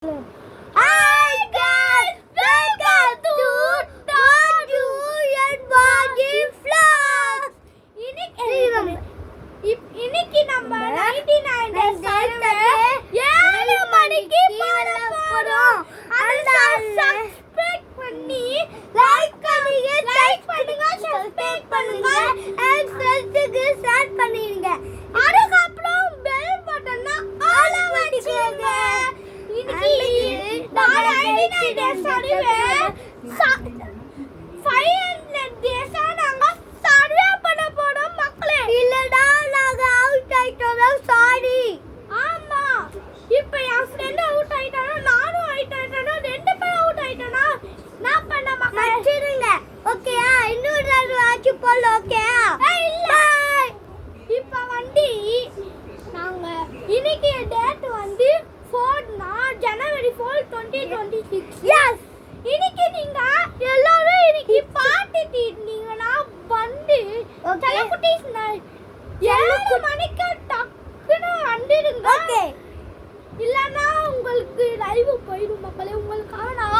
Hi guys, welcome to Don't You and Body Vlog. இன்னைக்கு நம்ம 99 7 மணிக்கு போறோம். அந்த சப்ஸ்கிரைப் பண்ணி லைக் பண்ணுங்க சப்ஸ்கிரைப் பண்ணுங்க and ஃப்ரெண்ட்ஸ்க்கு ஷேர் பண்ணிடுங்க. அதுக்கப்புறம் பெல் பட்டனை ஆல் அடிச்சுங்க. இன்னைக்கு நான் 99 days சர்வே 500 days நாங்க சர்வே பண்ண போறோம் மக்களே. இல்லடா நாங்க அவுட் ஆயிட்டோம் சாரி. ஆமா இப்போ என் ஃப்ரெண்ட் அவுட் ஆயிட்டானா நானும் அவுட் ஆயிட்டானா ரெண்டு பேரும் அவுட் ஆயிட்டானா நான் பண்ண மக்களே வச்சிருங்க. ஓகேயா இன்னொரு நாள் வாட்ச் போல ஓகேயா இல்ல இப்போ நாங்க இன்னைக்கு டேட் 4 ஜனவரி 4 2026 எஸ் இன்னைக்கு நீங்க எல்லாரும் இன்னைக்கு பார்ட்டி தீர்ந்தீங்கன்னா தலைக்குட்டீஸ் 7 மணிக்கு டக்குன்னு வந்துடுங்க. ஓகே இல்லனா உங்களுக்கு லைவ் போயிடும் மக்களே. உங்களுக்காக நான்